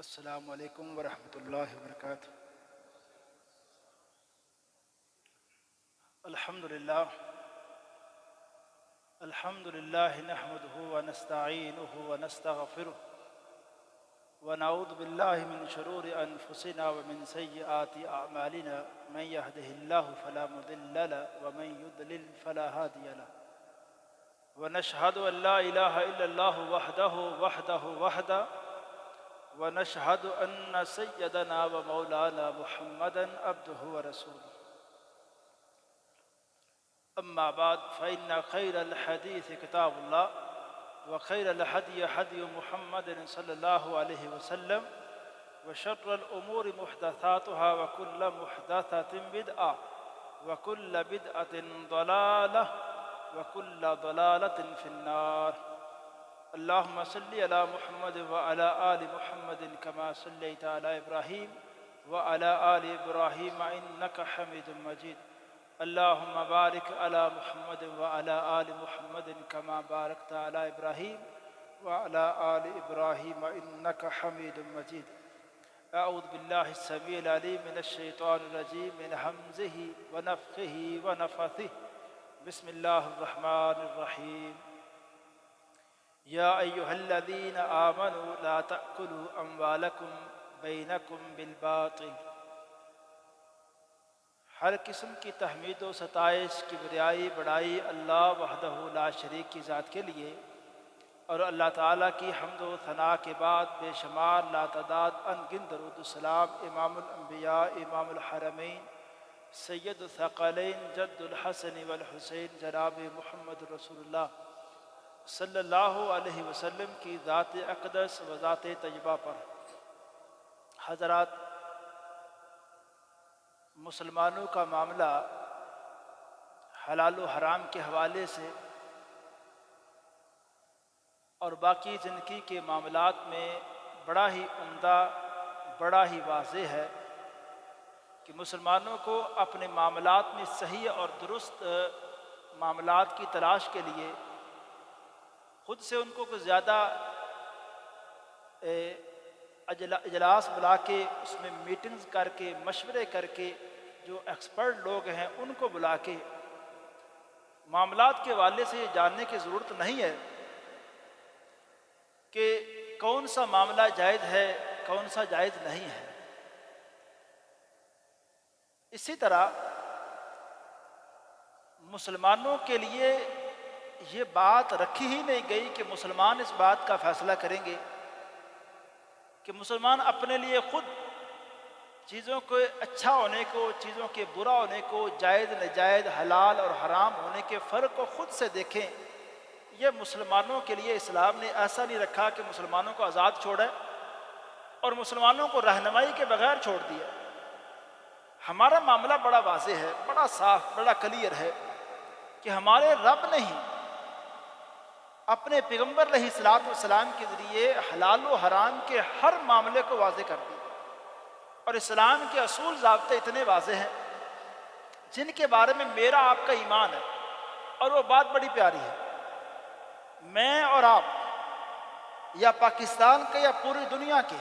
السلام علیکم ورحمۃ اللہ وبرکاتہ۔ الحمد للہ نحمده ونستعینه ونستغفره ونعوذ باللہ من شرور انفسنا ومن سیئات اعمالنا، من يهده الله فلا مضل له ومن يضلل فلا هادي له، ونشهد ان لا اله الا الله وحده ونشهد ان سيدنا ومولانا محمدا عبده ورسوله، اما بعد فان خير الحديث كتاب الله وخير الهدي هدي محمد صلى الله عليه وسلم وشر الامور محدثاتها وكل محدثة بدعة وكل بدعة ضلالة وكل ضلالة في النار۔ اللهم صل على محمد وعلى آل محمد كما صليت على إبراهيم وعلى آل إبراهيم إنك حميد مجيد۔ اللهم بارك على محمد وعلى آل محمد كما باركت على إبراهيم وعلى آل إبراهيم إنك حميد مجيد۔ أعوذ بالله السميع العليم من الشيطان الرجيم من همزه ونفخه ونفثه، بسم الله الرحمن الرحيم۔ یا ایہا الذین آمنوا لا تأکلوا اموالکم بینکم بالباطل۔ ہر قسم کی تحمید و ستائش، کبریائی، بڑائی اللہ وحدہ لا شریک کی ذات کے لیے، اور اللہ تعالیٰ کی حمد و ثناء کے بعد بے شمار لاتعداد ان گن درود السلام امام الانبیاء امام الحرمین سید الثقلین جد الحسن والحسین جناب محمد رسول اللہ صلی اللہ علیہ وسلم کی ذات اقدس و ذات طیبہ پر۔ حضرات، مسلمانوں کا معاملہ حلال و حرام کے حوالے سے اور باقی زندگی کے معاملات میں بڑا ہی عمدہ، بڑا ہی واضح ہے کہ مسلمانوں کو اپنے معاملات میں صحیح اور درست معاملات کی تلاش کے لیے خود سے ان کو کچھ زیادہ اجلاس بلا کے، اس میں میٹنگز کر کے، مشورے کر کے، جو ایکسپرٹ لوگ ہیں ان کو بلا کے معاملات کے حوالے سے یہ جاننے کی ضرورت نہیں ہے کہ کون سا معاملہ جائز ہے، کون سا جائز نہیں ہے۔ اسی طرح مسلمانوں کے لیے یہ بات رکھی ہی نہیں گئی کہ مسلمان اس بات کا فیصلہ کریں گے کہ مسلمان اپنے لیے خود چیزوں کے اچھا ہونے کو، چیزوں کے برا ہونے کو، جائز ناجائز، حلال اور حرام ہونے کے فرق کو خود سے دیکھیں۔ یہ مسلمانوں کے لیے اسلام نے ایسا نہیں رکھا کہ مسلمانوں کو آزاد چھوڑے اور مسلمانوں کو رہنمائی کے بغیر چھوڑ دیا۔ ہمارا معاملہ بڑا واضح ہے، بڑا صاف، بڑا کلیئر ہے کہ ہمارے رب نے ہی اپنے پیغمبر علیہ الصلوۃ والسلام کے ذریعے حلال و حرام کے ہر معاملے کو واضح کر دیا، اور اسلام کے اصول ضابطے اتنے واضح ہیں جن کے بارے میں میرا آپ کا ایمان ہے، اور وہ بات بڑی پیاری ہے۔ میں اور آپ، یا پاکستان کے یا پوری دنیا کے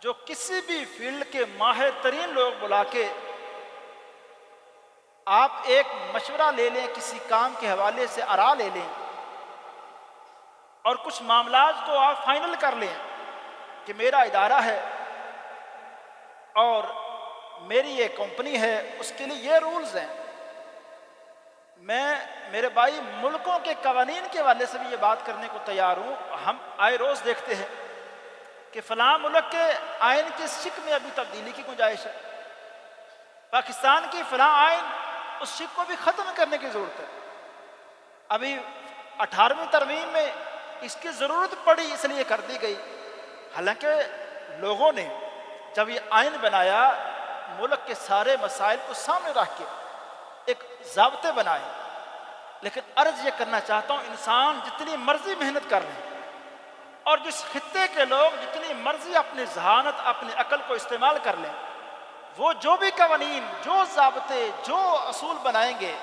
جو کسی بھی فیلڈ کے ماہر ترین لوگ بلا کے آپ ایک مشورہ لے لیں، کسی کام کے حوالے سے آراء لے لیں اور کچھ معاملات کو آپ فائنل کر لیں کہ میرا ادارہ ہے اور میری یہ کمپنی ہے، اس کے لیے یہ رولز ہیں۔ میں میرے بھائی ملکوں کے قوانین کے حوالے سے بھی یہ بات کرنے کو تیار ہوں۔ ہم آئے روز دیکھتے ہیں کہ فلاں ملک کے آئین کی شک میں ابھی تبدیلی کی گنجائش ہے، پاکستان کی فلاں آئین اس شک کو بھی ختم کرنے کی ضرورت ہے۔ ابھی 18ویں ترمیم میں اس کی ضرورت پڑی، اس لیے کر دی گئی، حالانکہ لوگوں نے جب یہ آئین بنایا ملک کے سارے مسائل کو سامنے رکھ کے ایک ضابطے بنائے۔ لیکن عرض یہ کرنا چاہتا ہوں، انسان جتنی مرضی محنت کر لیں اور جس خطے کے لوگ جتنی مرضی اپنی ذہانت، اپنی عقل کو استعمال کر لیں، وہ جو بھی قوانین، جو ضابطے، جو اصول بنائیں گے،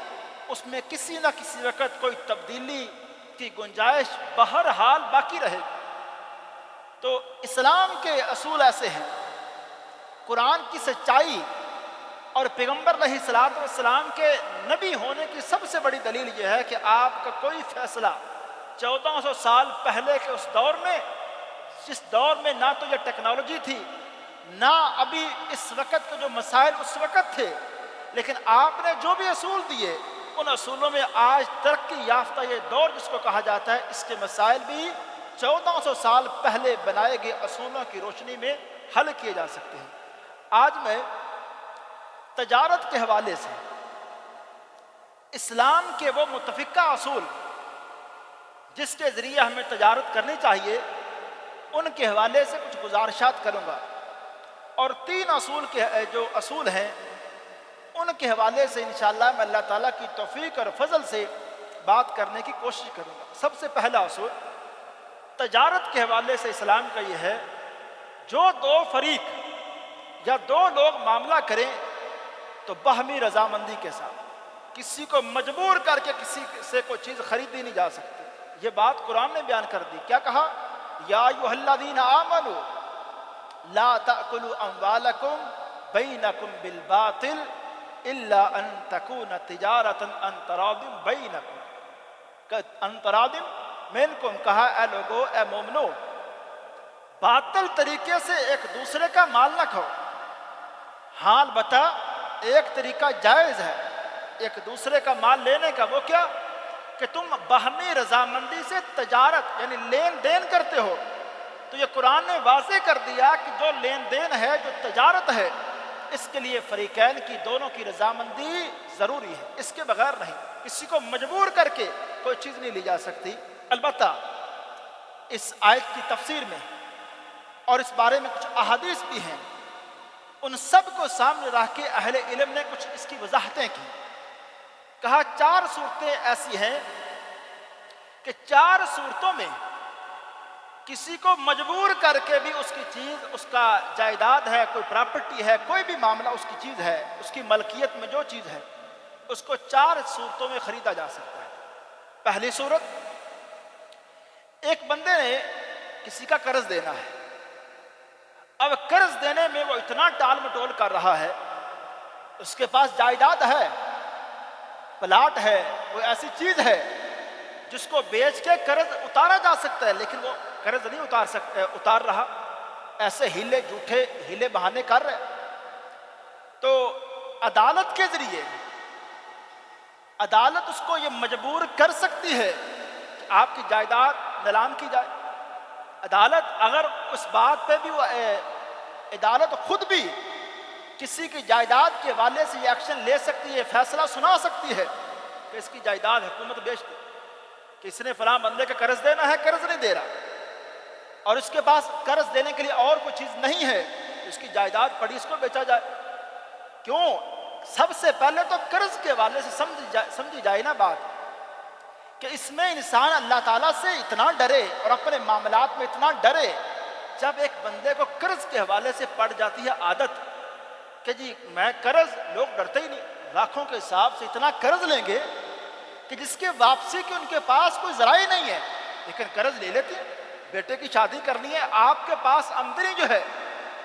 اس میں کسی نہ کسی وقت کوئی تبدیلی کی گنجائش بہرحال باقی رہے گی۔ تو اسلام کے اصول ایسے ہیں، قرآن کی سچائی اور پیغمبر علیہ الصلوۃ والسلام کے نبی ہونے کی سب سے بڑی دلیل یہ ہے کہ آپ کا کوئی فیصلہ 1400 سال پہلے کے اس دور میں، جس دور میں نہ تو یہ ٹیکنالوجی تھی، نہ ابھی اس وقت کے جو مسائل اس وقت تھے، لیکن آپ نے جو بھی اصول دیے ان اصولوں میں آج ترقی یافتہ یہ دور جس کو کہا جاتا ہے، اس کے مسائل بھی 1400 سال پہلے بنائے گئے اصولوں کی روشنی میں حل کیے جا سکتے ہیں۔ آج میں تجارت کے حوالے سے اسلام کے وہ متفقہ اصول جس کے ذریعے ہمیں تجارت کرنی چاہیے ان کے حوالے سے کچھ گزارشات کروں گا، اور 3 اصول کے جو اصول ہیں ان کے حوالے سے انشاءاللہ میں اللہ تعالیٰ کی توفیق اور فضل سے بات کرنے کی کوشش کروں گا۔ سب سے پہلا اصول تجارت کے حوالے سے اسلام کا یہ ہے، جو 2 فریق یا 2 لوگ معاملہ کریں تو باہمی رضامندی کے ساتھ، کسی کو مجبور کر کے کسی سے کوئی چیز خریدی نہیں جا سکتی۔ یہ بات قرآن نے بیان کر دی، کیا کہا؟ یا ایھا الذین آمنوا لا تأکلوا اموالکم بینکم بالباطل الا ان تکون تجارۃ عن تراض بینکم، عن تراض منکم، کہا اے لوگو، اے مومنو، باطل طریقے سے ایک دوسرے کا مال نہ کھاؤ۔ ہاں البتہ ایک طریقہ جائز ہے ایک دوسرے کا مال لینے کا، وہ کیا؟ کہ تم باہمی رضامندی سے تجارت یعنی لین دین کرتے ہو۔ تو یہ قرآن نے واضح کر دیا کہ جو لین دین ہے، جو تجارت ہے، اس کے لیے فریقین کی دونوں کی رضامندی ضروری ہے، اس کے بغیر نہیں، کسی کو مجبور کر کے کوئی چیز نہیں لی جا سکتی۔ البتہ اس آیت کی تفسیر میں اور اس بارے میں کچھ احادیث بھی ہیں، ان سب کو سامنے رکھ کے اہل علم نے کچھ اس کی وضاحتیں کی۔ کہا 4 صورتیں ایسی ہیں کہ 4 صورتوں میں کسی کو مجبور کر کے بھی اس کی چیز، اس کا جائیداد ہے، کوئی پراپرٹی ہے، کوئی بھی معاملہ اس کی چیز ہے، اس کی ملکیت میں جو چیز ہے، اس کو 4 صورتوں میں خریدا جا سکتا ہے۔ پہلی صورت، ایک بندے نے کسی کا قرض دینا ہے، اب قرض دینے میں وہ اتنا ٹال مٹول کر رہا ہے، اس کے پاس جائیداد ہے، پلاٹ ہے، کوئی ایسی چیز ہے جس کو بیچ کے قرض اتارا جا سکتا ہے، لیکن وہ قرض نہیں اتار رہا، ایسے ہیلے جھوٹے ہیلے بہانے کر رہے۔ تو عدالت کے ذریعے عدالت اس کو یہ مجبور کر سکتی ہے کہ آپ کی جائیداد نیلام کی جائے۔ عدالت اگر اس بات پہ بھی عدالت خود بھی کسی کی جائیداد کے حوالے سے یہ ایکشن لے سکتی ہے، فیصلہ سنا سکتی ہے کہ اس کی جائیداد حکومت بیچ دے، کہ اس نے فلاں بندے کا قرض دینا ہے، قرض نہیں دے رہا، اور اس کے پاس قرض دینے کے لیے اور کوئی چیز نہیں ہے، اس کی جائیداد پڑی، اس کو بیچا جائے۔ کیوں؟ سب سے پہلے تو قرض کے حوالے سے سمجھی جائے نا بات کہ اس میں انسان اللہ تعالیٰ سے اتنا ڈرے اور اپنے معاملات میں اتنا ڈرے۔ جب ایک بندے کو قرض کے حوالے سے پڑ جاتی ہے عادت کہ جی میں قرض، لوگ ڈرتے ہی نہیں، لاکھوں کے حساب سے اتنا قرض لیں گے کہ جس کے واپسی کے ان کے پاس کوئی ذرائع نہیں ہے، لیکن قرض لے لیتے ہیں۔ بیٹے کی شادی کرنی ہے، آپ کے پاس آمدنی جو ہے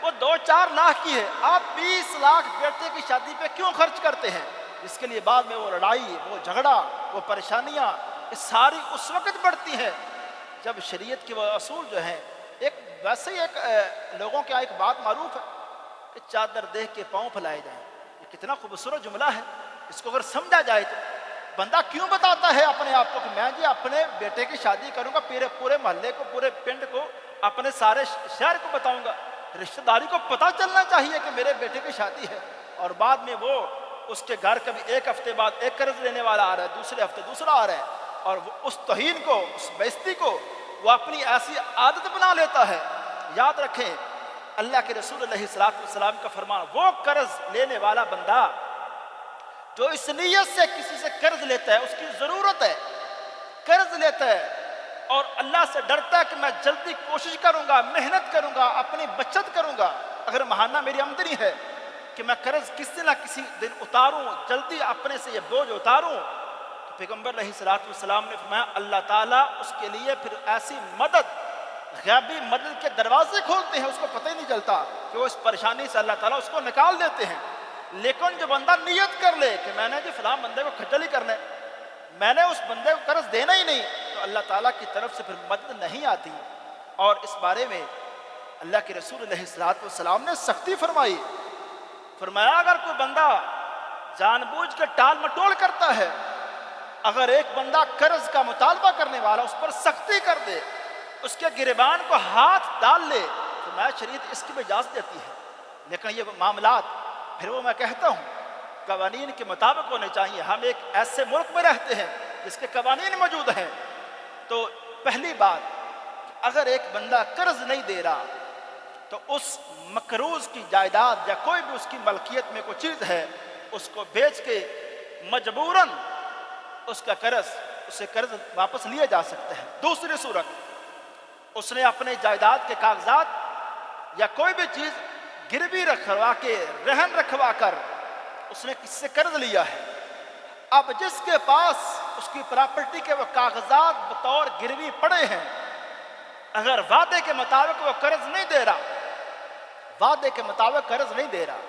وہ 2-4 لاکھ کی ہے، آپ 20 لاکھ بیٹے کی شادی پہ کیوں خرچ کرتے ہیں؟ جس کے لیے بعد میں وہ لڑائی، وہ جھگڑا، وہ پریشانیاں ساری اس وقت بڑھتی ہیں جب شریعت کے وہ اصول جو ہیں، ایک ویسے ہی ایک لوگوں کے ایک بات معروف ہے کہ چادر دیکھ کے پاؤں پھیلائے جائیں۔ یہ کتنا خوبصورت جملہ ہے، اس کو اگر سمجھا جائے تو بندہ کیوں بتاتا ہے اپنے آپ کو کہ میں جی اپنے بیٹے کی شادی کروں گا، پورے محلے کو، پورے پنڈ کو، اپنے سارے شہر کو بتاؤں گا۔ رشتہ داری کو پتہ چلنا چاہیے کہ میرے بیٹے کی شادی ہے، اور بعد میں وہ اس کے گھر کبھی 1 ہفتے بعد ایک قرض لینے والا آ رہا ہے، دوسرے ہفتے دوسرا آ رہا ہے، اور وہ اس توہین کو، اس بےعزتی کو وہ اپنی ایسی عادت بنا لیتا ہے۔ یاد رکھیں اللہ کے رسول علیہ الصلوۃ والسلام کا فرمان، وہ قرض لینے والا بندہ جو اس نیت سے کسی سے قرض لیتا ہے، اس کی ضرورت ہے، قرض لیتا ہے اور اللہ سے ڈرتا ہے کہ میں جلدی کوشش کروں گا، محنت کروں گا، اپنی بچت کروں گا، اگر ماہانہ میری آمدنی ہے کہ میں قرض کسی نہ کسی دن اتاروں، جلدی اپنے سے یہ بوجھ اتاروں، تو پیغمبر علیہ الصلوۃ والسلام نے فرمایا اللہ تعالیٰ اس کے لیے پھر ایسی مدد غیبی مدد کے دروازے کھولتے ہیں، اس کو پتہ ہی نہیں چلتا کہ وہ اس پریشانی سے اللہ تعالیٰ اس کو نکال دیتے ہیں۔ لیکن جو بندہ نیت کر لے کہ میں نے جی فلاں بندے کو کھجل ہی کرنا ہے، میں نے اس بندے کو قرض دینا ہی نہیں، تو اللہ تعالیٰ کی طرف سے پھر مدد نہیں آتی۔ اور اس بارے میں اللہ کے رسول علیہ السلام نے سختی فرمائی، فرمایا اگر کوئی بندہ جان بوجھ کے ٹال مٹول کرتا ہے، اگر ایک بندہ قرض کا مطالبہ کرنے والا اس پر سختی کر دے، اس کے گریبان کو ہاتھ ڈال لے، تو میں شریعت اس کی بھی اجازت دیتی ہے۔ لیکن یہ معاملات پھر وہ میں کہتا ہوں قوانین کے مطابق ہونے چاہیے۔ ہم ایک ایسے ملک میں رہتے ہیں جس کے قوانین موجود ہیں۔ تو پہلی بات، اگر ایک بندہ قرض نہیں دے رہا تو اس مقروض کی جائیداد یا کوئی بھی اس کی ملکیت میں کوئی چیز ہے، اس کو بیچ کے مجبوراً اس کا اسے قرض واپس لیا جا سکتا ہے۔ دوسری صورت، اس نے اپنے جائیداد کے کاغذات یا کوئی بھی چیز گروی رکھوا کے رہن رکھوا کر اس نے کس سے قرض لیا ہے، اب جس کے پاس اس کی پراپرٹی کے وہ کاغذات بطور گروی پڑے ہیں، اگر وعدے کے مطابق وہ قرض نہیں دے رہا، وعدے کے مطابق قرض نہیں دے رہا،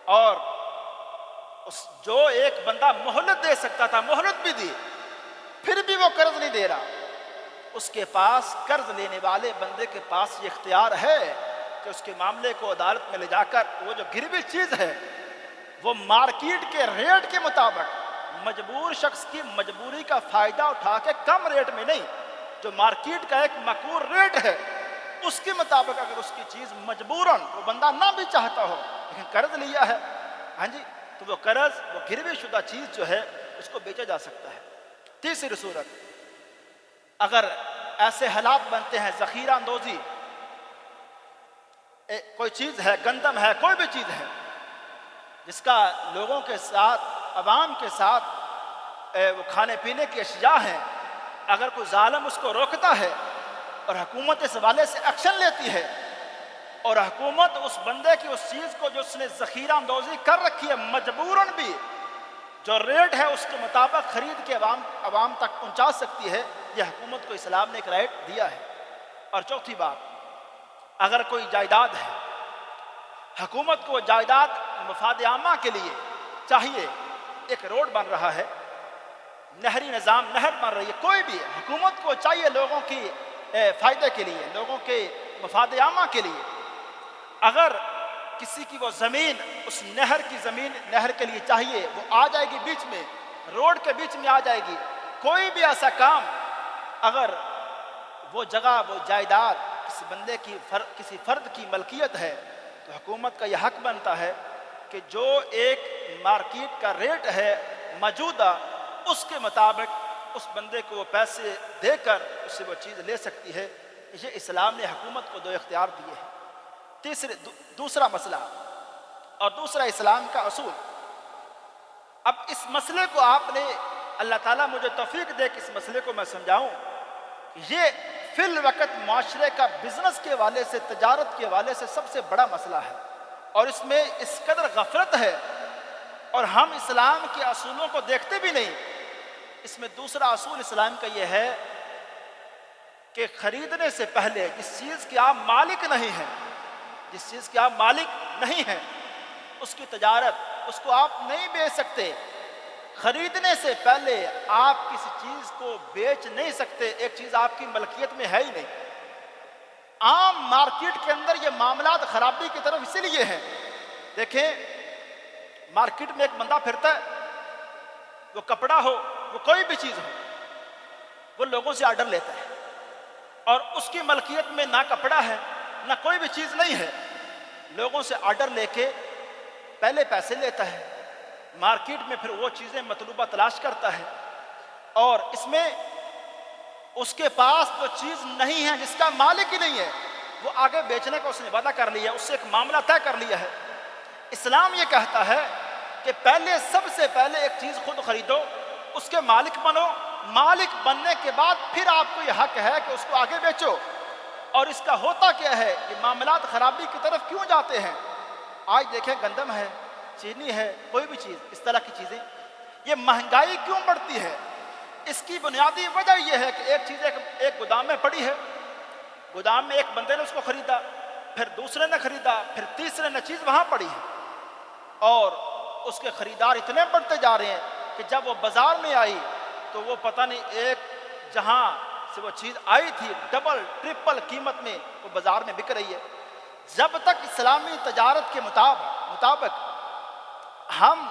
اور جو ایک بندہ مہلت دے سکتا تھا مہلت بھی دی، پھر بھی وہ قرض نہیں دے رہا، اس کے پاس قرض لینے والے بندے کے پاس یہ اختیار ہے کہ اس کے معاملے کو عدالت میں لے جا کر وہ جو گروی چیز ہے وہ مارکیٹ کے ریٹ کے مطابق، مجبور شخص کی مجبوری کا فائدہ اٹھا کے کم ریٹ میں نہیں، جو مارکیٹ کا ایک مقبول ریٹ ہے اس کے مطابق اگر اس کی چیز مجبوراً وہ بندہ نہ بھی چاہتا ہو لیکن قرض لیا ہے، ہاں جی، تو وہ قرض، وہ گروی شدہ چیز جو ہے اس کو بیچا جا سکتا ہے۔ تیسری صورت، اگر ایسے حالات بنتے ہیں ذخیرہ اندوزی، کوئی چیز ہے، گندم ہے، کوئی بھی چیز ہے جس کا لوگوں کے ساتھ، عوام کے ساتھ وہ کھانے پینے کی اشیاء ہیں، اگر کوئی ظالم اس کو روکتا ہے اور حکومت اس حوالے سے ایکشن لیتی ہے، اور حکومت اس بندے کی اس چیز کو جو اس نے ذخیرہ اندوزی کر رکھی ہے مجبوراً بھی جو ریٹ ہے اس کے مطابق خرید کے عوام تک پہنچا سکتی ہے، یہ حکومت کو اسلام نے ایک رائٹ دیا ہے۔ اور چوتھی بات، اگر کوئی جائیداد ہے، حکومت کو جائیداد مفاد عامہ کے لیے چاہیے، ایک روڈ بن رہا ہے، نہری نظام، نہر بن رہی ہے، کوئی بھی حکومت کو چاہیے لوگوں کی فائدے کے لیے، لوگوں کے مفاد عامہ کے لیے، اگر کسی کی وہ زمین، اس نہر کی زمین نہر کے لیے چاہیے، وہ آ جائے گی بیچ میں، روڈ کے بیچ میں آ جائے گی۔ کوئی بھی ایسا کام، اگر وہ جگہ، وہ جائیداد کسی بندے کی کسی فرد کی ملکیت ہے تو حکومت کا یہ حق بنتا ہے کہ جو ایک مارکیٹ کا ریٹ ہے موجودہ، اس کے مطابق اس بندے کو وہ پیسے دے کر اس سے وہ چیز لے سکتی ہے۔ یہ اسلام نے حکومت کو دو اختیار دیے ہیں۔ دوسرا مسئلہ اور دوسرا اسلام کا اصول، اب اس مسئلے کو آپ نے، اللہ تعالیٰ مجھے توفیق دے کہ اس مسئلے کو میں سمجھاؤں، یہ فی الوقت معاشرے کا بزنس کے حوالے سے، تجارت کے حوالے سے سب سے بڑا مسئلہ ہے، اور اس میں اس قدر غفلت ہے اور ہم اسلام کے اصولوں کو دیکھتے بھی نہیں۔ اس میں دوسرا اصول اسلام کا یہ ہے کہ خریدنے سے پہلے جس چیز کے آپ مالک نہیں ہیں، جس چیز کے آپ مالک نہیں ہیں، اس کی تجارت، اس کو آپ نہیں بیچ سکتے۔ خریدنے سے پہلے آپ کسی چیز کو بیچ نہیں سکتے، ایک چیز آپ کی ملکیت میں ہے ہی نہیں۔ عام مارکیٹ کے اندر یہ معاملات خرابی کی طرف اسی لیے ہیں۔ دیکھیں، مارکیٹ میں ایک بندہ پھرتا ہے، وہ کپڑا ہو، وہ کوئی بھی چیز ہو، وہ لوگوں سے آرڈر لیتا ہے، اور اس کی ملکیت میں نہ کپڑا ہے نہ کوئی بھی چیز نہیں ہے، لوگوں سے آرڈر لے کے پہلے پیسے لیتا ہے، مارکیٹ میں پھر وہ چیزیں مطلوبہ تلاش کرتا ہے، اور اس میں اس کے پاس جو چیز نہیں ہے، جس کا مالک ہی نہیں ہے، وہ آگے بیچنے کا اس نے وعدہ کر لیا، اس سے ایک معاملہ طے کر لیا ہے۔ اسلام یہ کہتا ہے کہ پہلے، سب سے پہلے ایک چیز خود خریدو، اس کے مالک بنو، مالک بننے کے بعد پھر آپ کو یہ حق ہے کہ اس کو آگے بیچو۔ اور اس کا ہوتا کیا ہے، یہ معاملات خرابی کی طرف کیوں جاتے ہیں؟ آج دیکھیں، گندم ہے، چینی ہے، کوئی بھی چیز، اس طرح کی چیزیں، یہ مہنگائی کیوں بڑھتی ہے؟ اس کی بنیادی وجہ یہ ہے کہ ایک چیز ایک گودام میں پڑی ہے، گودام میں ایک بندے نے اس کو خریدا، پھر دوسرے نے خریدا، پھر تیسرے نے، چیز وہاں پڑی ہے، اور اس کے خریدار اتنے بڑھتے جا رہے ہیں کہ جب وہ بازار میں آئی تو وہ پتہ نہیں ایک جہاں سے وہ چیز آئی تھی ڈبل ٹرپل قیمت میں وہ بازار میں بک رہی ہے۔ جب تک اسلامی تجارت کے مطابق ہم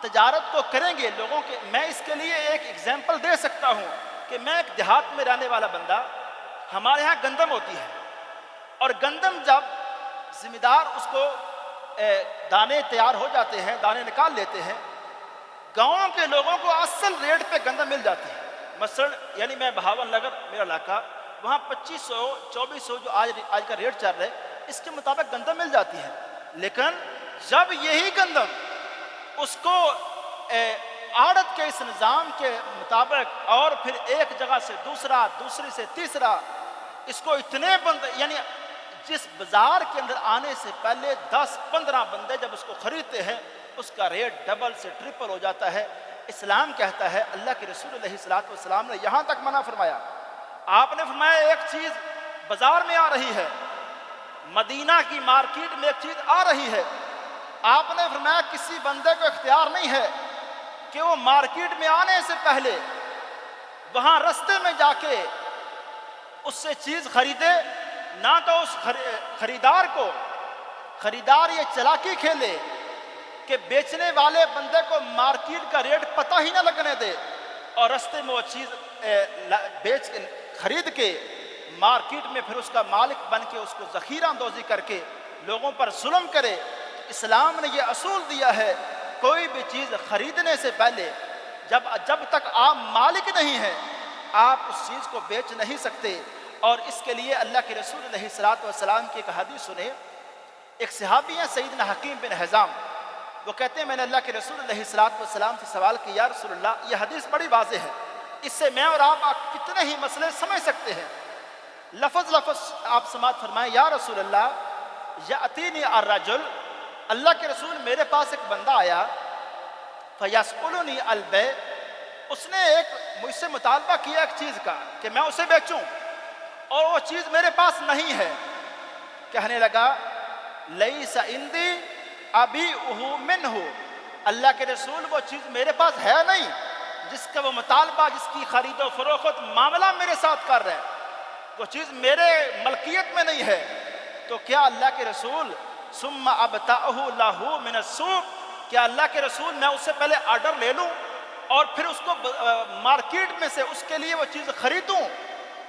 تجارت کو کریں گے لوگوں کے، میں اس کے لیے ایک ایگزامپل دے سکتا ہوں کہ میں ایک دیہات میں رہنے والا بندہ، ہمارے ہاں گندم ہوتی ہے، اور گندم جب ذمہ دار اس کو دانے تیار ہو جاتے ہیں، دانے نکال لیتے ہیں، گاؤں کے لوگوں کو اصل ریٹ پہ گندم مل جاتی ہے۔ مثلا یعنی میں بہاول نگر میرا علاقہ، وہاں 2500 2400 جو آج کا ریٹ چل رہا ہے اس کے مطابق گندم مل جاتی ہے، لیکن جب یہی گندم اس کو آڑت کے اس نظام کے مطابق اور پھر ایک جگہ سے دوسرا، دوسری سے تیسرا، اس کو اتنے یعنی جس بازار کے اندر آنے سے پہلے 10-15 بندے جب اس کو خریدتے ہیں اس کا ریٹ ڈبل سے ٹرپل ہو جاتا ہے۔ اسلام کہتا ہے، اللہ کے رسول علیہ السلام نے یہاں تک منع فرمایا، آپ نے فرمایا ایک چیز بازار میں آ رہی ہے، مدینہ کی مارکیٹ میں ایک چیز آ رہی ہے، آپ نے فرمایا کسی بندے کو اختیار نہیں ہے کہ وہ مارکیٹ میں آنے سے پہلے وہاں رستے میں جا کے اس سے چیز خریدے، نہ تو اس خریدار یہ چلاکی کھیلے کہ بیچنے والے بندے کو مارکیٹ کا ریٹ پتہ ہی نہ لگنے دے، اور رستے میں وہ چیز خرید کے مارکیٹ میں پھر اس کا مالک بن کے اس کو ذخیرہ اندوزی کر کے لوگوں پر ظلم کرے۔ اسلام نے یہ اصول دیا ہے، کوئی بھی چیز خریدنے سے پہلے جب تک آپ مالک نہیں ہیں آپ اس چیز کو بیچ نہیں سکتے۔ اور اس کے لیے اللہ کے رسول علیہ السلام کی ایک حدیث سنے، ایک صحابی ہیں سیدنا حکیم بن حزام، وہ کہتے ہیں میں نے اللہ کے رسول علیہ السلام سے سوال کیا، یا رسول اللہ یہ حدیث بڑی واضح ہے، اس سے میں اور آپ کتنے ہی مسئلے سمجھ سکتے ہیں، لفظ آپ سماعت فرمائیں، یا رسول اللہ یأتینی الرجل، اللہ کے رسول میرے پاس ایک بندہ آیا، فیسألنی البیع، اس نے مجھ سے مطالبہ کیا ایک چیز کا کہ میں اسے بیچوں، اور وہ چیز میرے پاس نہیں ہے، کہنے لگا لیس عندی ابیعہ منہ، اللہ کے رسول وہ چیز میرے پاس ہے نہیں جس کا وہ مطالبہ، جس کی خرید و فروخت معاملہ میرے ساتھ کر رہے ہیں، وہ چیز میرے ملکیت میں نہیں ہے، تو کیا اللہ کے رسول ثم ابتاعہ لہ من السوق، کیا اللہ کے رسول میں اس سے پہلے آرڈر لے لوں اور پھر اس کو مارکیٹ میں سے اس کے لیے وہ چیز خریدوں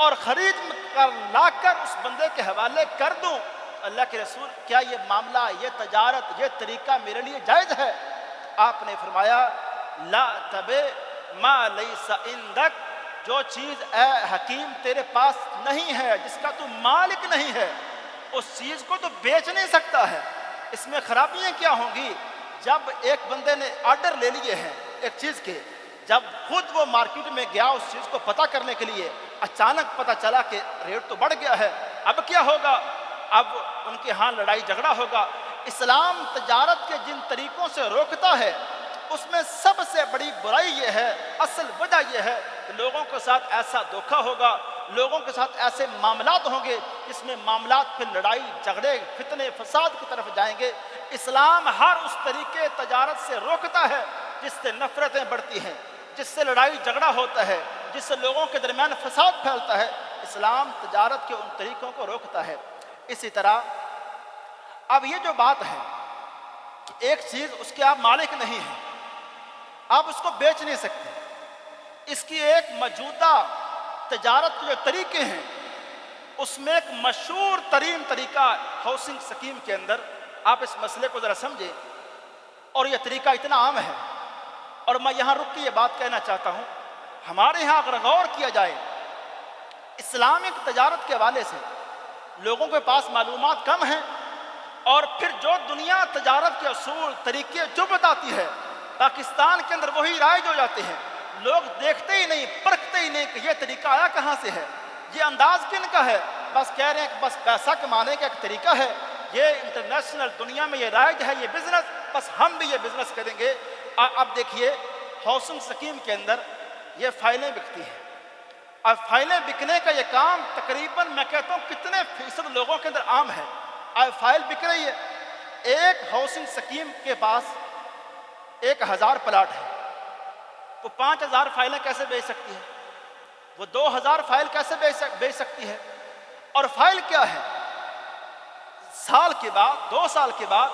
اور خرید کر لا کر اس بندے کے حوالے کر دوں؟ اللہ کے رسول کیا یہ معاملہ، یہ تجارت، یہ طریقہ میرے لیے جائز ہے؟ آپ نے فرمایا لا تبع ما لیس عندک، جو چیز اے حکیم تیرے پاس نہیں ہے، جس کا تو مالک نہیں ہے، اس چیز کو تو بیچ نہیں سکتا ہے۔ اس میں خرابیاں کیا ہوں گی؟ جب ایک بندے نے آرڈر لے لیے ہیں ایک چیز کے، جب خود وہ مارکیٹ میں گیا اس چیز کو پتہ کرنے کے لیے، اچانک پتہ چلا کہ ریٹ تو بڑھ گیا ہے، اب کیا ہوگا؟ اب ان کے ہاں لڑائی جھگڑا ہوگا۔ اسلام تجارت کے جن طریقوں سے روکتا ہے اس میں سب سے بڑی برائی یہ ہے، اصل وجہ یہ ہے کہ لوگوں کے ساتھ ایسا دھوکہ ہوگا، لوگوں کے ساتھ ایسے معاملات ہوں گے جس میں معاملات پھر لڑائی جھگڑے فتنے فساد کی طرف جائیں گے۔ اسلام ہر اس طریقے تجارت سے روکتا ہے جس سے نفرتیں بڑھتی ہیں، جس سے لڑائی جھگڑا ہوتا ہے، جس سے لوگوں کے درمیان فساد پھیلتا ہے، اسلام تجارت کے ان طریقوں کو روکتا ہے۔ اسی طرح اب یہ جو بات ہے کہ ایک چیز اس کے آپ مالک نہیں ہیں، آپ اس کو بیچ نہیں سکتے، اس کی ایک موجودہ تجارت کے جو طریقے ہیں اس میں ایک مشہور ترین طریقہ ہاؤسنگ سکیم کے اندر، آپ اس مسئلے کو ذرا سمجھیں، اور یہ طریقہ اتنا عام ہے، اور میں یہاں رک کے یہ بات کہنا چاہتا ہوں، ہمارے یہاں اگر غور کیا جائے اسلامک تجارت کے حوالے سے لوگوں کے پاس معلومات کم ہیں، اور پھر جو دنیا تجارت کے اصول طریقے جو بتاتی ہے پاکستان کے اندر وہی رائج ہو جاتے ہیں، لوگ دیکھتے ہی نہیں، پرکھتے ہی نہیں کہ یہ طریقہ آیا کہاں سے ہے، یہ انداز کن کا ہے، بس کہہ رہے ہیں کہ بس پیسہ کمانے کا ایک طریقہ ہے، یہ انٹرنیشنل دنیا میں یہ رائج ہے، یہ بزنس، بس ہم بھی یہ بزنس کریں گے۔ اب دیکھیے ہاؤسنگ سکیم کے اندر یہ فائلیں بکتی ہیں، اور فائلیں بکنے کا یہ کام تقریباً میں کہتا ہوں کتنے فیصد لوگوں کے اندر عام ہے. اب فائل بک رہی ہے. ایک ہاؤسنگ سکیم کے پاس 1000 پلاٹ ہے، وہ 5000 فائلیں کیسے بیچ سکتی ہے؟ وہ 2000 فائل کیسے بیچ سکتی ہے؟ اور فائل کیا ہے؟ سال کے بعد 2 سال کے بعد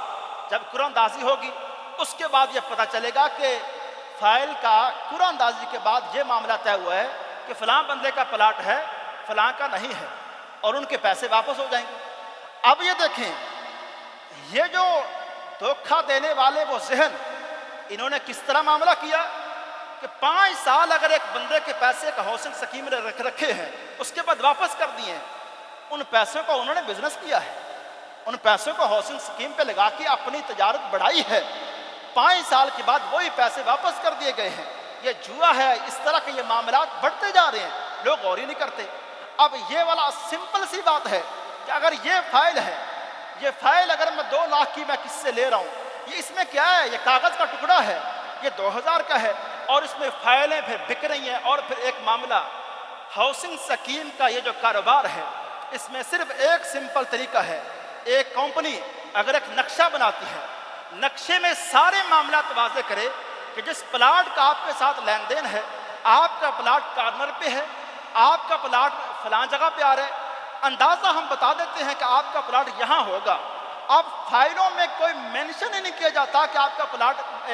جب قرآن اندازی ہوگی اس کے بعد یہ پتہ چلے گا کہ فائل کا قرآن اندازی کے بعد یہ معاملہ طے ہوا ہے کہ فلاں بندے کا پلاٹ ہے، فلاں کا نہیں ہے، اور ان کے پیسے واپس ہو جائیں گے. اب یہ دیکھیں، یہ جو دھوکہ دینے والے وہ ذہن، انہوں نے کس طرح معاملہ کیا کہ 5 سال اگر ایک بندے کے پیسے کا ہاؤسنگ سکیم میں رکھے ہیں، اس کے بعد واپس کر دیے ہیں، ان پیسوں کو انہوں نے بزنس کیا ہے، ان پیسوں کو ہاؤسنگ سکیم پہ لگا کے اپنی تجارت بڑھائی ہے. 5 سال کے بعد وہی پیسے واپس کر دیے گئے ہیں. یہ جوا ہے. اس طرح کے یہ معاملات بڑھتے جا رہے ہیں، لوگ غور ہی نہیں کرتے. اب یہ والا سمپل سی بات ہے کہ اگر یہ فائل ہے، یہ فائل اگر میں 2 لاکھ کی میں کس سے لے رہا ہوں، یہ اس میں کیا ہے؟ یہ کاغذ کا ٹکڑا ہے، یہ 2000 کا ہے، اور اس میں فائلیں پھر بک رہی ہیں. اور پھر ایک معاملہ ہاؤسنگ سکیم کا یہ جو کاروبار ہے، اس میں صرف ایک سمپل طریقہ ہے. ایک کمپنی اگر ایک نقشہ بناتی ہے، نقشے میں سارے معاملات واضح کرے کہ جس پلاٹ کا آپ کے ساتھ لین دین ہے، آپ کا پلاٹ کارنر پہ ہے، آپ کا پلاٹ فلاں جگہ پہ آ رہا ہے، اندازہ ہم بتا دیتے ہیں کہ آپ کا پلاٹ یہاں ہوگا. اب فائلوں میں کوئی مینشن ہی نہیں کیا جاتا کہ آپ کا پلاٹ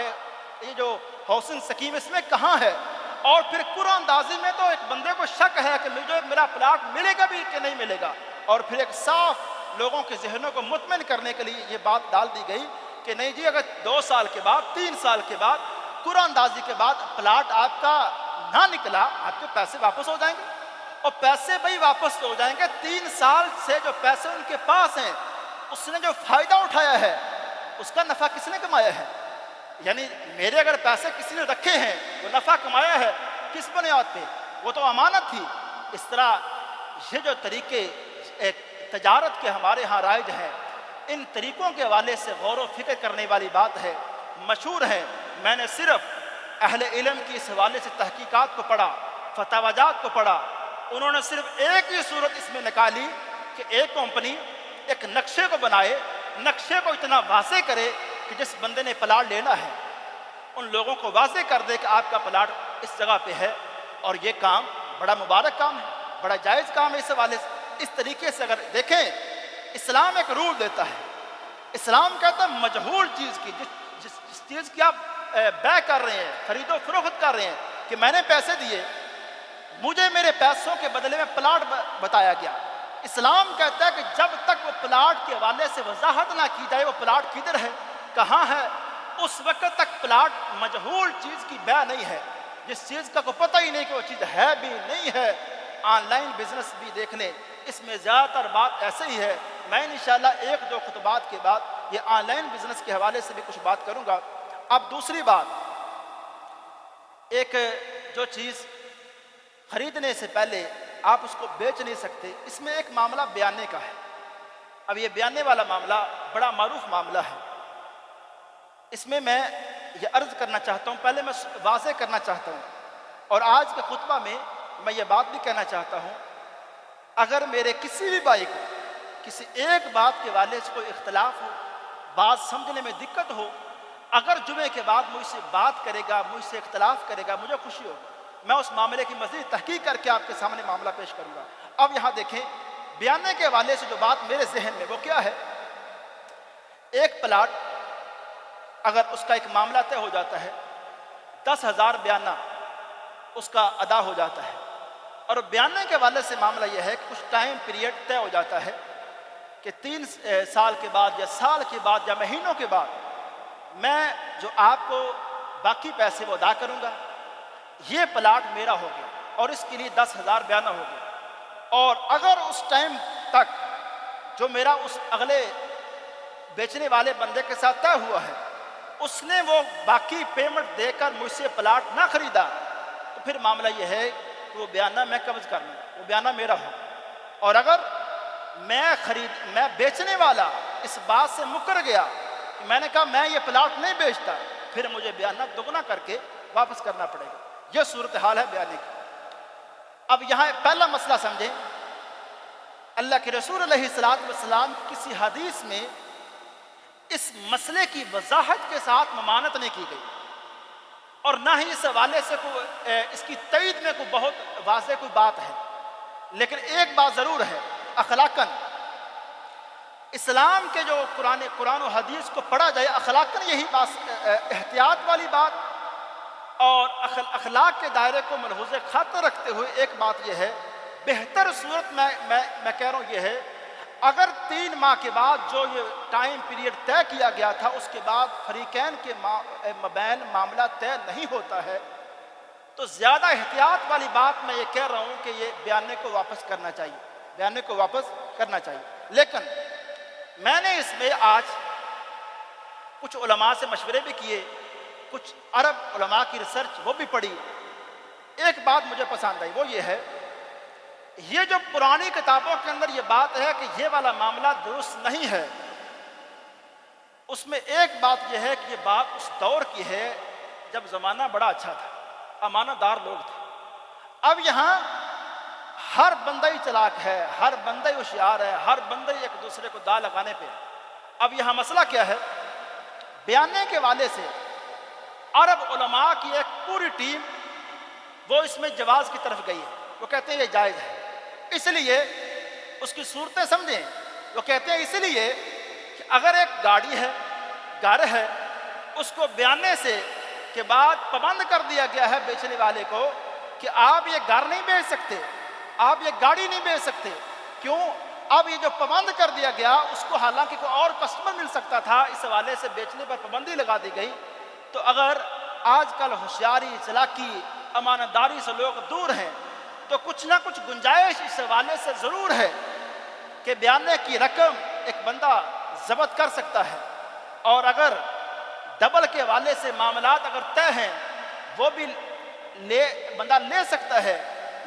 یہ جو ہاؤسنگ سکیم اس میں کہاں ہے. اور پھر قرآن اندازی میں تو ایک بندے کو شک ہے کہ مجھے میرا پلاٹ ملے گا بھی کہ نہیں ملے گا. اور پھر ایک صاف لوگوں کے ذہنوں کو مطمئن کرنے کے لیے یہ بات ڈال دی گئی کہ نہیں جی، اگر 2 سال کے بعد 3 سال کے بعد قرآن اندازی کے بعد پلاٹ آپ کا نہ نکلا، آپ کے پیسے واپس ہو جائیں گے. اور پیسے بھائی واپس ہو جائیں گے. 3 سال سے جو پیسے ان کے پاس ہیں، اس نے جو فائدہ اٹھایا ہے اس کا نفع کس نے کمایا ہے؟ یعنی میرے اگر پیسے کسی نے رکھے ہیں، وہ نفع کمایا ہے کس بنیاد پہ؟ وہ تو امانت تھی. اس طرح یہ جو طریقے تجارت کے ہمارے ہاں رائج ہیں، ان طریقوں کے حوالے سے غور و فکر کرنے والی بات ہے. مشہور ہے، میں نے صرف اہل علم کی اس حوالے سے تحقیقات کو پڑھا، فتاویٰ کو پڑھا. انہوں نے صرف ایک ہی صورت اس میں نکالی کہ ایک کمپنی ایک نقشے کو بنائے، نقشے کو اتنا واضح کرے کہ جس بندے نے پلاٹ لینا ہے ان لوگوں کو واضح کر دے کہ آپ کا پلاٹ اس جگہ پہ ہے. اور یہ کام بڑا مبارک کام ہے، بڑا جائز کام ہے. اس حوالے سے اس طریقے سے اگر دیکھیں، اسلام ایک رول دیتا ہے. اسلام کہتا ہے مجہول چیز کی، جس چیز کی آپ بیع کر رہے ہیں، خرید و فروخت کر رہے ہیں، کہ میں نے پیسے دیے، مجھے میرے پیسوں کے بدلے میں پلاٹ بتایا گیا. اسلام کہتا ہے کہ جب تک وہ پلاٹ کے حوالے سے وضاحت نہ کی جائے وہ پلاٹ کدھر ہے، کہاں ہے، اس وقت تک پلاٹ مجہول چیز کی بیع نہیں ہے. جس چیز کا کوئی پتہ ہی نہیں کہ وہ چیز ہے بھی نہیں ہے. آن لائن بزنس بھی دیکھ لیں، اس میں زیادہ تر بات ایسے ہی ہے. میں انشاءاللہ 1-2 خطبات کے بعد یہ آن لائن بزنس کے حوالے سے بھی کچھ بات کروں گا. اب دوسری بات، ایک جو چیز خریدنے سے پہلے آپ اس کو بیچ نہیں سکتے، اس میں ایک معاملہ بیانے کا ہے. اب یہ بیانے والا معاملہ بڑا معروف معاملہ ہے. اس میں یہ عرض کرنا چاہتا ہوں، پہلے میں واضح کرنا چاہتا ہوں، اور آج کے خطبہ میں میں یہ بات بھی کہنا چاہتا ہوں، اگر میرے کسی بھی بھائی کو کسی ایک بات کے حوالے سے کوئی اختلاف ہو، بات سمجھنے میں دقت ہو، اگر جمعے کے بعد مجھ سے بات کرے گا، مجھ سے اختلاف کرے گا، مجھے خوشی ہوگی. میں اس معاملے کی مزید تحقیق کر کے آپ کے سامنے معاملہ پیش کروں گا. اب یہاں دیکھیں، بیانے کے حوالے سے جو بات میرے ذہن میں وہ کیا ہے، ایک پلاٹ اگر اس کا ایک معاملہ طے ہو جاتا ہے، 10,000 بیانہ اس کا ادا ہو جاتا ہے. اور بیانے کے حوالے سے معاملہ یہ ہے کہ کچھ ٹائم پیریڈ طے ہو جاتا ہے کہ 3 سال کے بعد یا سال کے بعد یا مہینوں کے بعد میں جو آپ کو باقی پیسے وہ ادا کروں گا. یہ پلاٹ میرا ہو گیا اور اس کے لیے 10,000 بیانہ ہو گیا. اور اگر اس ٹائم تک جو میرا اس اگلے بیچنے والے بندے کے ساتھ طے ہوا ہے، اس نے وہ باقی پیمنٹ دے کر مجھ سے پلاٹ نہ خریدا، تو پھر معاملہ یہ ہے کہ وہ بیانہ میں قبض کر لوں، وہ بیانہ میرا ہو. اور اگر میں بیچنے والا اس بات سے مکر گیا کہ میں نے کہا میں یہ پلاٹ نہیں بیچتا، پھر مجھے بیانہ دگنا کر کے واپس کرنا پڑے گا. یہ صورتحال ہے بیانے کی. اب یہاں پہلا مسئلہ سمجھیں، اللہ کے رسول علیہ الصلوۃ والسلام کی کسی حدیث میں اس مسئلے کی وضاحت کے ساتھ ممانعت نہیں کی گئی، اور نہ ہی اس حوالے سے اس کی تائید میں کوئی بہت واضح کوئی بات ہے، لیکن ایک بات ضرور ہے، اخلاقاً اسلام کے جو قرآن و حدیث کو پڑھا جائے اخلاقاً یہی بات احتیاط والی بات اور اخلاق کے دائرے کو ملحوظ خاطر رکھتے ہوئے ایک بات یہ ہے، بہتر صورت میں کہہ رہا ہوں یہ ہے، اگر 3 ماہ کے بعد جو یہ ٹائم پیریڈ طے کیا گیا تھا اس کے بعد فریقین کے مابین معاملہ طے نہیں ہوتا ہے تو زیادہ احتیاط والی بات میں یہ کہہ رہا ہوں کہ یہ بیانے کو واپس کرنا چاہیے، لیکن میں نے اس میں آج کچھ علماء سے مشورے بھی کیے، کچھ عرب علماء کی ریسرچ وہ بھی پڑھی، ایک بات مجھے پسند آئی، وہ یہ ہے، یہ جو پرانی کتابوں کے اندر یہ بات ہے کہ یہ والا معاملہ درست نہیں ہے، اس میں ایک بات یہ ہے کہ یہ بات اس دور کی ہے جب زمانہ بڑا اچھا تھا، امانت دار لوگ تھے۔ اب یہاں ہر بندہ ہی چلاک ہے، ہر بندہ ہی ہوشیار ہے، ہر بندہ ہی ایک دوسرے کو داء لگانے پہ۔ اب یہاں مسئلہ کیا ہے، بیانے کے والے سے عرب علماء کی ایک پوری ٹیم وہ اس میں جواز کی طرف گئی ہے، وہ کہتے ہیں یہ جائز ہے، اس لیے اس کی صورتیں سمجھیں، وہ کہتے ہیں اس لیے کہ اگر ایک گاڑی ہے، گھر ہے، اس کو بیانے سے کے بعد پابند کر دیا گیا ہے بیچنے والے کو کہ آپ یہ گھر نہیں بیچ سکتے، آپ یہ گاڑی نہیں بیچ سکتے، کیوں؟ اب یہ جو پابند کر دیا گیا اس کو حالانکہ کوئی اور کسٹمر مل سکتا تھا، اس حوالے سے بیچنے پر پابندی لگا دی گئی۔ تو اگر آج کل ہوشیاری، چلاکی، امانت داری سے لوگ دور ہیں تو کچھ نہ کچھ گنجائش اس حوالے سے ضرور ہے کہ بیانے کی رقم ایک بندہ ضبط کر سکتا ہے، اور اگر ڈبل کے حوالے سے معاملات اگر طے ہیں وہ بھی بندہ لے سکتا ہے،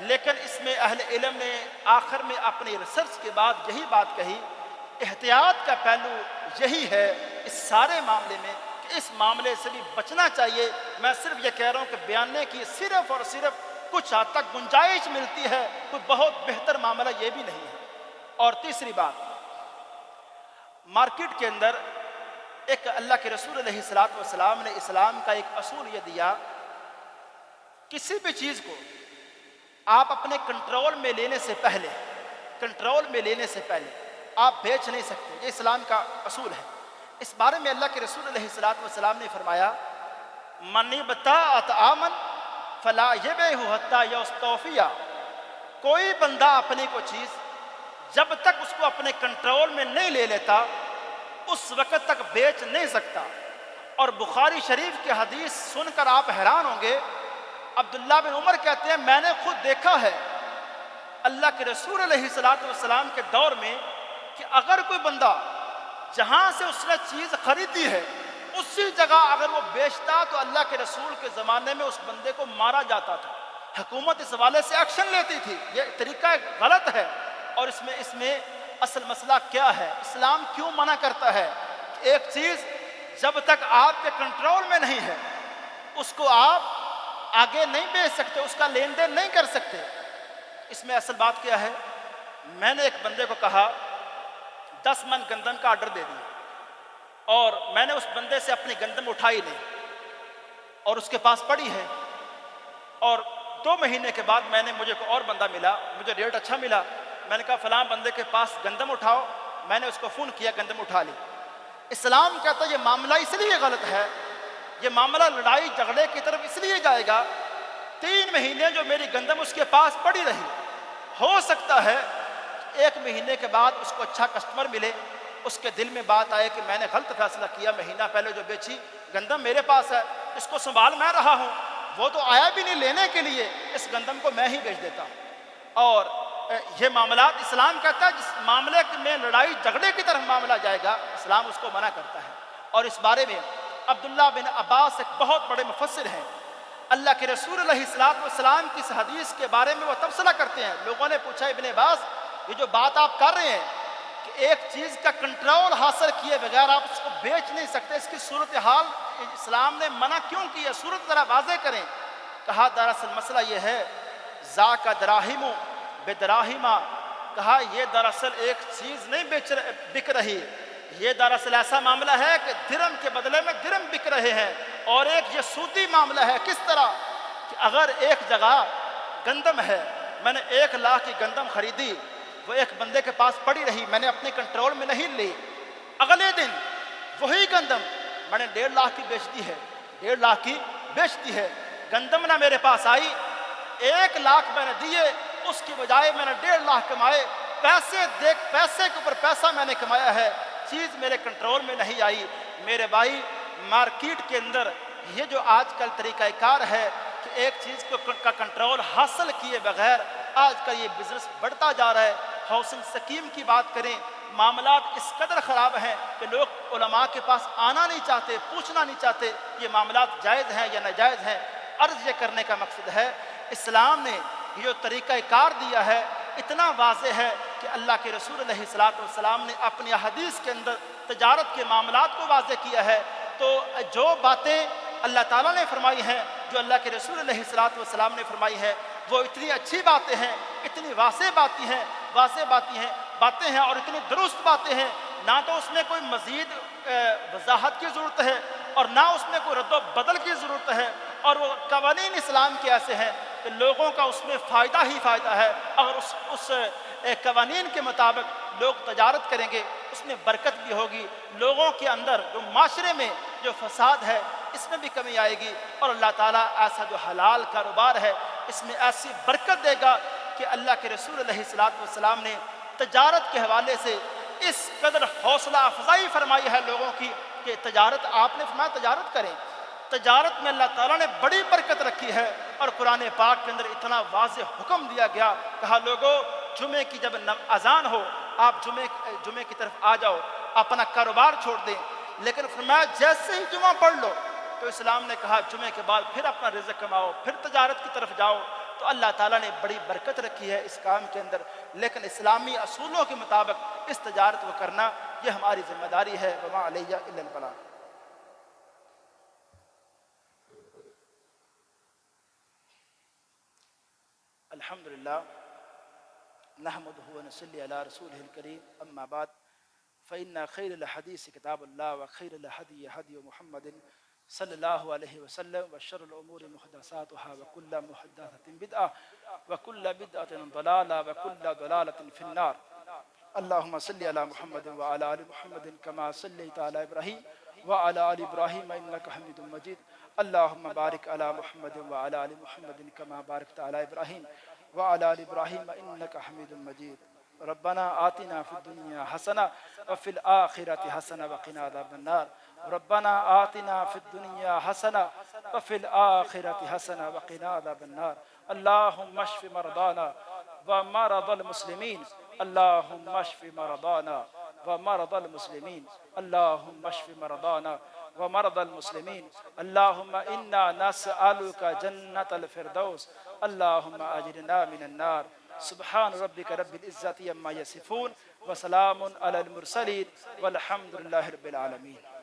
لیکن اس میں اہل علم نے آخر میں اپنی ریسرچ کے بعد یہی بات کہی، احتیاط کا پہلو یہی ہے اس سارے معاملے میں کہ اس معاملے سے بھی بچنا چاہیے۔ میں صرف یہ کہہ رہا ہوں کہ بیانے کی صرف اور صرف کچھ حد تک گنجائش ملتی ہے، کوئی بہت بہتر معاملہ یہ بھی نہیں ہے۔ اور تیسری بات، مارکیٹ کے اندر ایک اللہ کے رسول علیہ الصلوۃ والسلام نے اسلام کا ایک اصول یہ دیا، کسی بھی چیز کو آپ اپنے کنٹرول میں لینے سے پہلے آپ بیچ نہیں سکتے، یہ اسلام کا اصول ہے۔ اس بارے میں اللہ کے رسول علیہ الصلوۃ والسلام نے فرمایا، من ابتاع طعاما فلا یبیعہ حتی یستوفی، کوئی بندہ اپنی کو چیز جب تک اس کو اپنے کنٹرول میں نہیں لے لیتا اس وقت تک بیچ نہیں سکتا۔ اور بخاری شریف کی حدیث سن کر آپ حیران ہوں گے، عبداللہ بن عمر کہتے ہیں میں نے خود دیکھا ہے اللہ کے رسول علیہ الصلوۃ والسلام کے دور میں کہ اگر کوئی بندہ جہاں سے اس نے چیز خریدی ہے اسی جگہ اگر وہ بیچتا تو اللہ کے رسول کے زمانے میں اس بندے کو مارا جاتا تھا، حکومت اس حوالے سے ایکشن لیتی تھی، یہ طریقہ غلط ہے۔ اور اس میں اصل مسئلہ کیا ہے، اسلام کیوں منع کرتا ہے کہ ایک چیز جب تک آپ کے کنٹرول میں نہیں ہے اس کو آپ آگے نہیں بیچ سکتے، اس کا لین دین نہیں کر سکتے۔ اس میں اصل بات کیا ہے، میں نے ایک بندے کو کہا 10 من گندم کا آرڈر دے دیا، اور میں نے اس بندے سے اپنی گندم اٹھائی نہیں اور اس کے پاس پڑی ہے، اور 2 مہینے کے بعد مجھے کوئی اور بندہ ملا، مجھے ریٹ اچھا ملا، میں نے کہا فلاں بندے کے پاس گندم اٹھاؤ، میں نے اس کو فون کیا، گندم اٹھا لی۔ اسلام کہتا ہے یہ معاملہ اس لیے غلط ہے، یہ معاملہ لڑائی جھگڑے کی طرف اس لیے جائے گا، 3 مہینے جو میری گندم اس کے پاس پڑی رہی، ہو سکتا ہے 1 مہینے کے بعد اس کو اچھا کسٹمر ملے، اس کے دل میں بات آئے کہ میں نے غلط فیصلہ کیا، مہینہ پہلے جو بیچی گندم میرے پاس ہے، اس کو سنبھال میں رہا ہوں، وہ تو آیا بھی نہیں لینے کے لیے، اس گندم کو میں ہی بیچ دیتا ہوں۔ اور یہ معاملات اسلام کہتا ہے جس معاملے میں لڑائی جھگڑے کی طرف معاملہ جائے گا اسلام اس کو منع کرتا ہے۔ اور اس بارے میں عبداللہ بن عباس ایک بہت بڑے مفسر ہیں، اللہ کے رسول علیہ الصلوۃ والسلام کی اس حدیث کے بارے میں وہ تبصرہ کرتے ہیں۔ لوگوں نے پوچھا ابن عباس یہ جو بات آپ کر رہے ہیں کہ ایک چیز کا کنٹرول حاصل کیے بغیر آپ اس کو بیچ نہیں سکتے، اس کی صورتحال اسلام نے منع کیوں کی ہے، صورت ذرا واضح کریں۔ کہا دراصل مسئلہ یہ ہے ذاک دراہم بدراہما، کہا یہ دراصل ایک چیز نہیں بک رہی، یہ دراصل ایسا معاملہ ہے کہ درم کے بدلے میں درم بک رہے ہیں، اور ایک یہ سودی معاملہ ہے۔ کس طرح کہ اگر ایک جگہ گندم ہے، میں نے 1 لاکھ کی گندم خریدی، وہ ایک بندے کے پاس پڑی رہی، میں نے اپنے کنٹرول میں نہیں لی، اگلے دن وہی گندم میں نے 1.5 لاکھ کی بیچ دی ہے، 1.5 لاکھ کی بیچ دی ہے، گندم نہ میرے پاس آئی، 1 لاکھ میں نے دیے، اس کی بجائے میں نے 1.5 لاکھ کمائے، پیسے کے اوپر پیسہ میں نے کمایا ہے، چیز میرے کنٹرول میں نہیں آئی۔ میرے بھائی، مارکیٹ کے اندر یہ جو آج کل طریقہ کار ہے کہ ایک چیز کا کنٹرول حاصل کیے بغیر آج کل یہ بزنس بڑھتا جا رہا ہے۔ ہاؤسنگ سکیم کی بات کریں، معاملات اس قدر خراب ہیں کہ لوگ علماء کے پاس آنا نہیں چاہتے، پوچھنا نہیں چاہتے یہ معاملات جائز ہیں یا ناجائز ہیں۔ عرض یہ کرنے کا مقصد ہے، اسلام نے یہ جو طریقہ کار دیا ہے اتنا واضح ہے کہ اللہ کے رسول علیہ السلام نے اپنی حدیث کے اندر تجارت کے معاملات کو واضح کیا ہے۔ تو جو باتیں اللہ تعالیٰ نے فرمائی ہیں، جو اللہ کے رسول علیہ السلام نے فرمائی ہے، وہ اتنی اچھی باتیں ہیں، اتنی واضح باتیں ہیں اور اتنی درست باتیں ہیں، نہ تو اس میں کوئی مزید وضاحت کی ضرورت ہے اور نہ اس میں کوئی رد و بدل کی ضرورت ہے، اور وہ قوانین اسلام کے ایسے ہیں کہ لوگوں کا اس میں فائدہ ہی فائدہ ہے۔ اگر اس قوانین کے مطابق لوگ تجارت کریں گے اس میں برکت بھی ہوگی، لوگوں کے اندر جو معاشرے میں جو فساد ہے اس میں بھی کمی آئے گی، اور اللہ تعالیٰ ایسا جو حلال کاروبار ہے اس میں ایسی برکت دے گا کہ اللہ کے رسول علیہ السلام نے تجارت کے حوالے سے اس قدر حوصلہ افزائی فرمائی ہے لوگوں کی کہ تجارت، آپ نے فرمایا تجارت کریں، تجارت میں اللہ تعالیٰ نے بڑی برکت رکھی ہے، اور قرآن پاک کے اندر اتنا واضح حکم دیا گیا، کہا لوگوں جمعے کی جب اذان ہو آپ جمعے کی طرف آ جاؤ، اپنا کاروبار چھوڑ دیں، لیکن فرمایا جیسے ہی جمعہ پڑھ لو تو اسلام نے کہا جمعے کے بعد پھر اپنا رزق کماؤ، پھر تجارت کی طرف جاؤ۔ تو اللہ تعالیٰ نے بڑی برکت رکھی ہے اس کام کے اندر، لیکن اسلامی اصولوں کے مطابق اس تجارت کو کرنا یہ ہماری ذمہ داری ہے۔ وما علیہ الا البلاغ۔ الحمد للہ نحمده ونصلي على رسوله الكريم، اما بعد فإن خير الحديث كتاب الله وخير الهدي هدي محمد صلى الله عليه وسلم، وشر الأمور محدثاتها وكل محدثة بدعة وكل بدعة ضلالة وكل ضلالة في النار۔ اللهم صل على محمد وعلى آل محمد كما صليت على إبراهيم وعلى آل إبراهيم إنك حميد مجيد۔ اللهم بارك على محمد وعلى آل محمد كما باركت على إبراهيم وعلى آل إبراهيم إنك حميد مجيد۔ ربنا آتنا في الدنيا حسنة وفي الآخرة حسنة وقنا عذاب النار۔ ربنا آتنا في الدنيا حسنة وفي الآخرة حسنة وقنا عذاب النار۔ اللهم اشف مرضانا ومرضى المسلمين، اللهم اشف مرضانا ومرضى المسلمين، اللهم اشف مرضانا ومرضى المسلمين، اللهم إنا نسألك جنة الفردوس، اللهم أجرنا من النار۔ سبحان ربك رب العزة عما يصفون وسلام على المرسلين والحمد لله رب العالمين۔